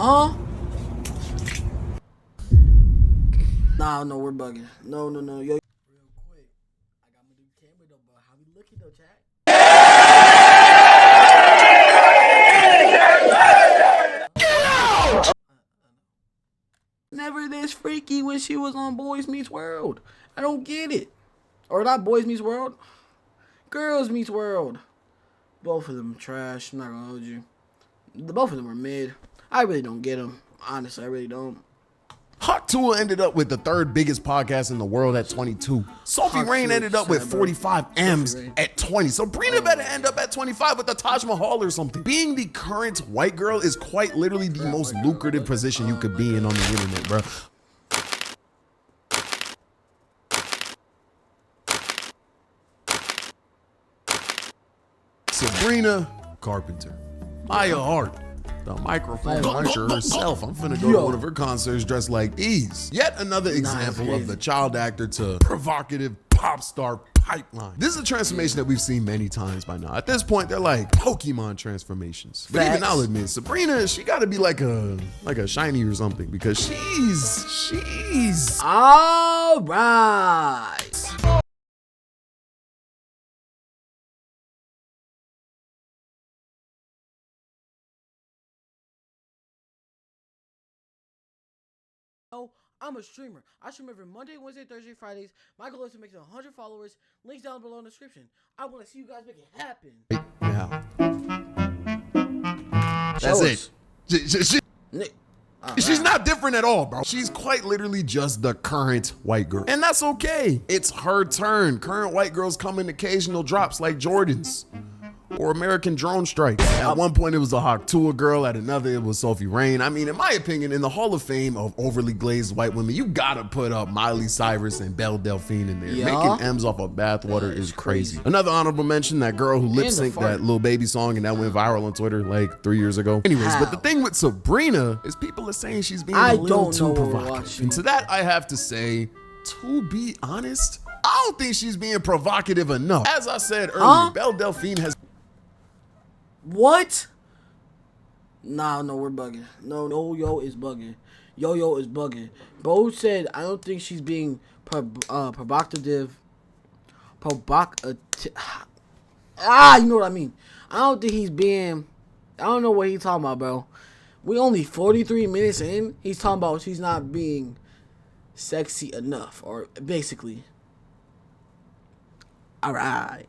Nah, no, we're bugging. No. Yo, real quick. I got my new camera though, but how we looking though, chat? Never this freaky when she was on Boys Meets World. I don't get it. Or not Boys Meets World. Girls Meets World. Both of them trash. I'm not gonna hold you. Both of them are mid. I really don't get them. Honestly, I really don't. Hawk Tuah ended up with the third biggest podcast in the world at 22. Sophie Rain ended up with 45 M's at 20. Sabrina better end up at 25 with the Taj Mahal or something. Being the current white girl is quite literally the most lucrative position you could be in on the internet, bro. Sabrina Carpenter. Maya Hart. The microphone puncher herself. I'm finna go to one of her concerts dressed like these. Yet another example of the child actor to provocative pop star pipeline. This is a transformation that we've seen many times by now. At this point, they're like Pokemon transformations. But even I'll admit, Sabrina, she gotta be like a shiny or something because she's all right. I'm a streamer. I stream every Monday, Wednesday, Thursday, Fridays. My goal is to make it 100 followers. Links down below in the description. I want to see you guys make it happen. Now. That's it. She's not different at all, bro. She's quite literally just the current white girl. And that's okay. It's her turn. Current white girls come in occasional drops like Jordans. Or American drone strikes. At one point it was a Hawk Tuah girl, at another it was Sophie Rain. I mean, in my opinion, in the Hall of Fame of overly glazed white women, you gotta put up Miley Cyrus and Belle Delphine in there. Making M's off of bathwater is crazy. Another honorable mention, that girl who lip synced that Lil Baby song and that went viral on Twitter like 3 years ago. Anyways, but the thing with Sabrina is people are saying she's being a little too provocative. And to that I have to say, to be honest, I don't think she's being provocative enough. As I said earlier, Belle Delphine has... What? No, we're bugging. No, yo is bugging. Yo is bugging. Bo said, I don't think she's being provocative. You know what I mean. I don't think he's being, I don't know what he's talking about, bro. We only 43 minutes in. He's talking about she's not being sexy enough, or basically. All right.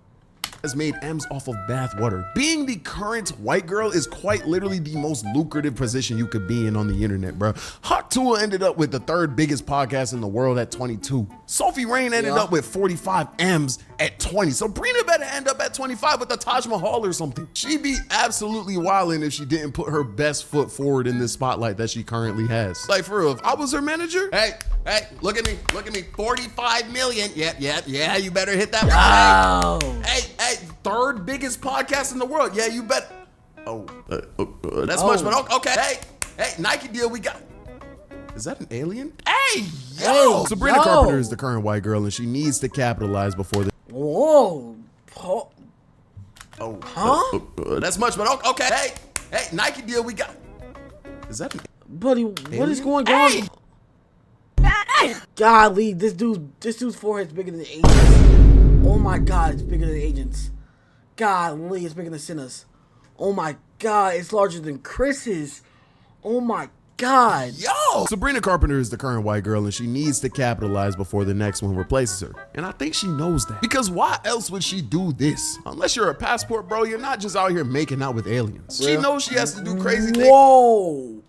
Has made M's off of bathwater. Being the current white girl is quite literally the most lucrative position you could be in on the internet, bro. Hawk Tuah ended up with the third biggest podcast in the world at 22. Sophie Rain ended up with 45 M's at 20. Sabrina better end up at 25 with the Taj Mahal or something. She'd be absolutely wildin' if she didn't put her best foot forward in this spotlight that she currently has. Like, for real, if I was her manager, hey, look at me, 45 million. Yeah, you better hit that. Wow. Hey, third biggest podcast in the world. Yeah, you bet. That's much, but okay. Hey, Nike deal we got. Is that an alien? Hey, yo! Sabrina Carpenter is the current white girl, and she needs to capitalize before the. Whoa. That's much, but okay. Hey, Nike deal we got. Is that an buddy? What is going on? Golly, this dude's forehead's bigger than the agents. Oh my God, it's bigger than the agents. Golly, it's bigger than Sinners. Oh my God, it's larger than Chris's. Oh my God. Yo! Sabrina Carpenter is the current white girl, and she needs to capitalize before the next one replaces her. And I think she knows that. Because why else would she do this? Unless you're a passport, bro, you're not just out here making out with aliens. She knows she has to do crazy things. Whoa!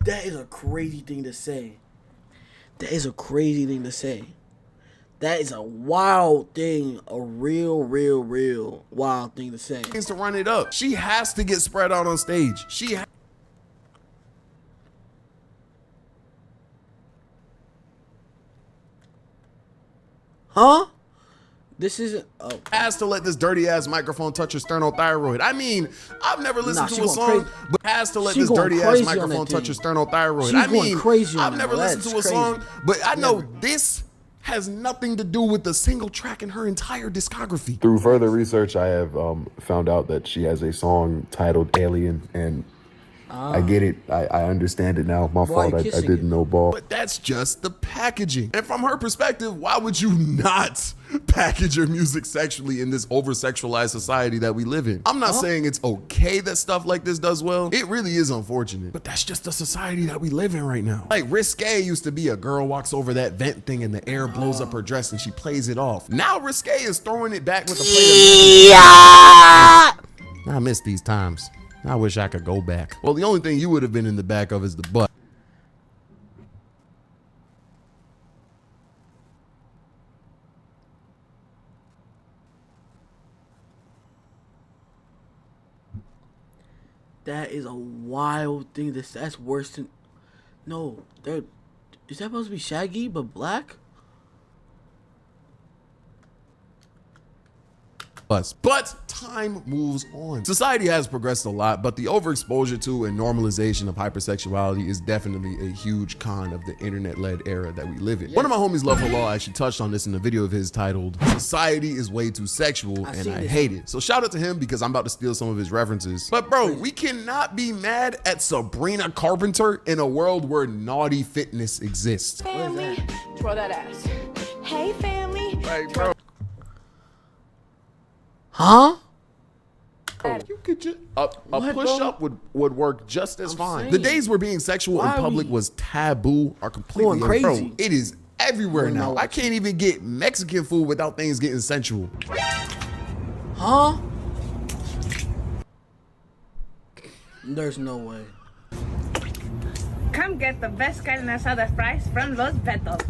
That is a crazy thing to say. That is a crazy thing to say. That is a wild thing, a real wild thing to say. To run it up, she has to get spread out on stage. This isn't. Has to let this dirty ass microphone touch her sternothyroid. I mean, I've never listened to a song, but has to let this dirty ass microphone touch her sternothyroid. I mean, I've never listened to a song, but I know this has nothing to do with the single track in her entire discography. Through further research, I have found out that she has a song titled Alien, and I get it. I understand it now. My fault. I didn't know ball. But that's just the packaging. And from her perspective, why would you not package your music sexually in this over-sexualized society that we live in? I'm not saying it's okay that stuff like this does well. It really is unfortunate. But that's just the society that we live in right now. Like Risque used to be a girl walks over that vent thing and the air blows up her dress and she plays it off. Now Risque is throwing it back with a plate of I miss these times. I wish I could go back. Well, the only thing you would have been in the back of is the butt. That is a wild thing. That's worse than... No, is that supposed to be Shaggy but black? But time moves on. Society has progressed a lot, but the overexposure to and normalization of hypersexuality is definitely a huge con of the internet-led era that we live in. Yes. One of my homies, Love for Law, actually touched on this in a video of his titled, "Society is way too sexual and I hate it." So shout out to him because I'm about to steal some of his references. But bro, we cannot be mad at Sabrina Carpenter in a world where naughty fitness exists. Family, twirl that ass. Hey family. Like, bro. Huh? You could just a push-up would work just as fine. The days where being sexual in public was taboo are completely crazy. Bro, it is everywhere now. I can't even get Mexican food without things getting sensual. Huh? There's no way. Come get the best carne asada fries from Los Betos.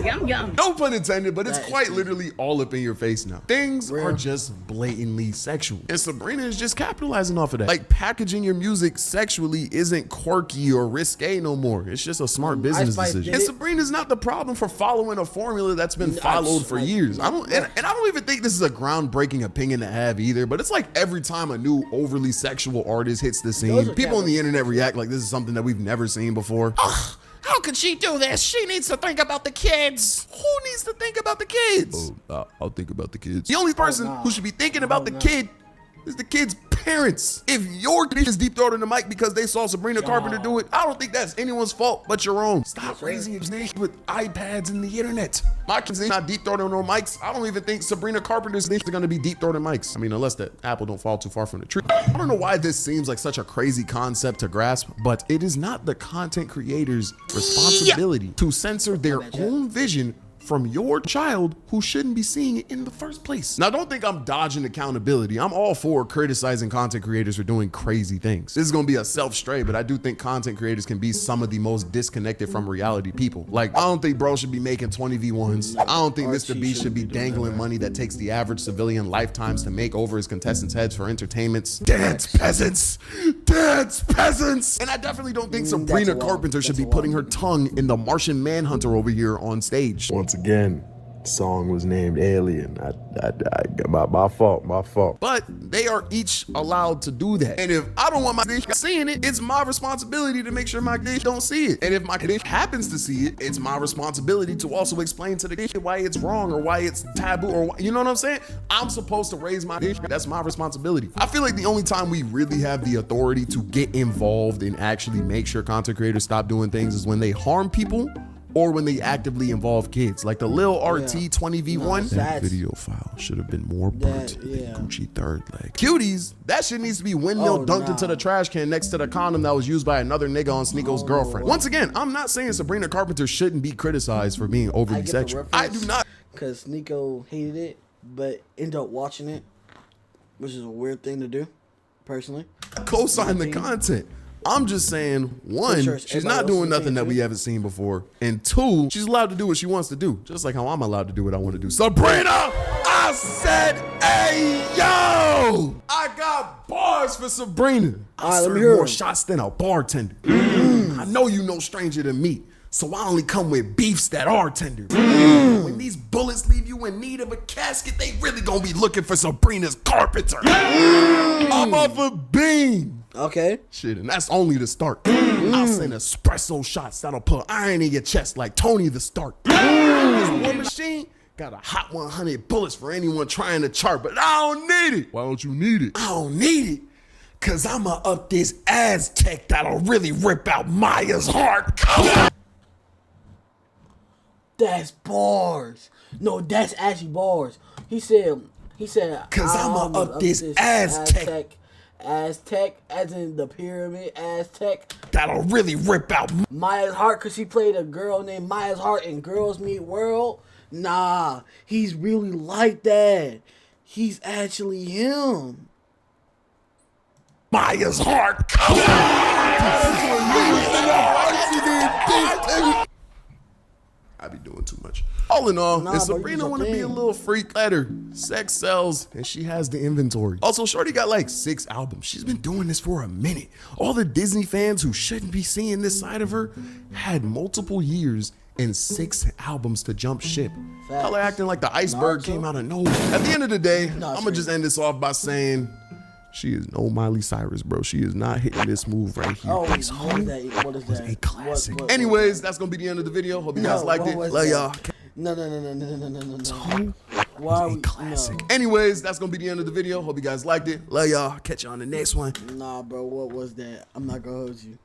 Yum yum. No pun intended, but it's quite literally all up in your face now. Things are just blatantly sexual. And Sabrina is just capitalizing off of that. Like packaging your music sexually isn't quirky or risque no more. It's just a smart business decision. And Sabrina's not the problem for following a formula that's been followed for years. I don't even think this is a groundbreaking opinion to have either, but it's like every time a new overly sexual artist hits the scene, people on the internet react like this is something that we've never seen before. Ugh. How could she do this? She needs to think about the kids. Who needs to think about the kids? Oh, I'll think about the kids. The only person who should be thinking about the kid is the kid's parents. If your kid is deep throating the mic because they saw Sabrina Carpenter do it, I don't think that's anyone's fault but your own. Stop raising your snake with iPads and the internet. My kids ain't not deep throating no mics. I don't even think Sabrina Carpenter's are gonna be deep throating mics. I mean, unless that apple don't fall too far from the tree. I don't know why this seems like such a crazy concept to grasp, but it is not the content creator's responsibility to censor their own vision from your child who shouldn't be seeing it in the first place. Now, don't think I'm dodging accountability. I'm all for criticizing content creators for doing crazy things. This is gonna be a self-stray, but I do think content creators can be some of the most disconnected from reality people. Like, I don't think bro should be making 20v1s. I don't think Mr. Beast should be dangling money that takes the average civilian lifetimes to make over his contestants' heads for entertainments. Dance peasants! Dance peasants! And I definitely don't think Sabrina Carpenter should be putting her tongue in the Martian Manhunter over here on stage. Once again, the song was named Alien. My fault. But they are each allowed to do that. And if I don't want my dick seeing it, it's my responsibility to make sure my dick don't see it. And if my dick happens to see it, it's my responsibility to also explain to the dick why it's wrong or why it's taboo or why, you know what I'm saying? I'm supposed to raise my dick. That's my responsibility. I feel like the only time we really have the authority to get involved and actually make sure content creators stop doing things is when they harm people or when they actively involve kids, like the Lil RT 20v1. That video file should have been more burnt than Gucci third leg. Cuties, that shit needs to be windmill dunked into the trash can next to the condom that was used by another nigga on Sneako's girlfriend. Once again, I'm not saying Sabrina Carpenter shouldn't be criticized for being overly sexual. I do not. Because Sneako hated it, but ended up watching it, which is a weird thing to do, personally. Co-sign the content. I'm just saying, one, she's not doing nothing that we haven't seen before. And two, she's allowed to do what she wants to do. Just like how I'm allowed to do what I want to do. Sabrina, I said, hey, yo! I got bars for Sabrina. I serve more shots than a bartender. I know you no stranger to me. So I only come with beefs that are tender. When these bullets leave you in need of a casket, they really gonna be looking for Sabrina's Carpenter. I'm off a beam. Okay. Shit, and that's only the start. I'll send espresso shots that'll put iron in your chest like Tony the Stark. This war machine got a hot 100 bullets for anyone trying to chart, but I don't need it. Why don't you need it? I don't need it, cause I'ma up this Aztec that'll really rip out Maya's heart. That's bars. No, that's actually bars. He said, cause I'ma up this Aztec. Aztec, as in the pyramid, Aztec. That'll really rip out Maya's heart, cause she played a girl named Maya's Heart in Girls Meet World. Nah, he's really like that. He's actually him. Maya's heart. I be doing too much. All in all, if Sabrina want to be a little freak, let her. Sex sells, and she has the inventory. Also, Shorty got like 6 albums. She's been doing this for a minute. All the Disney fans who shouldn't be seeing this side of her had multiple years and 6 albums to jump ship. Y'all are acting like the iceberg came out of nowhere. At the end of the day, I'm gonna just end this off by saying, she is no Miley Cyrus, bro. She is not hitting this move right here. Oh, This what is that? What is was that? a classic. What- Anyways, that's gonna be the end of the video. Hope you guys liked it. what was Love that? y'all. No. Why are we? Classic. Anyways, that's gonna be the end of the video. Hope you guys liked it. Love y'all. Catch you on the next one. Nah, bro. What was that? I'm not gonna hold you.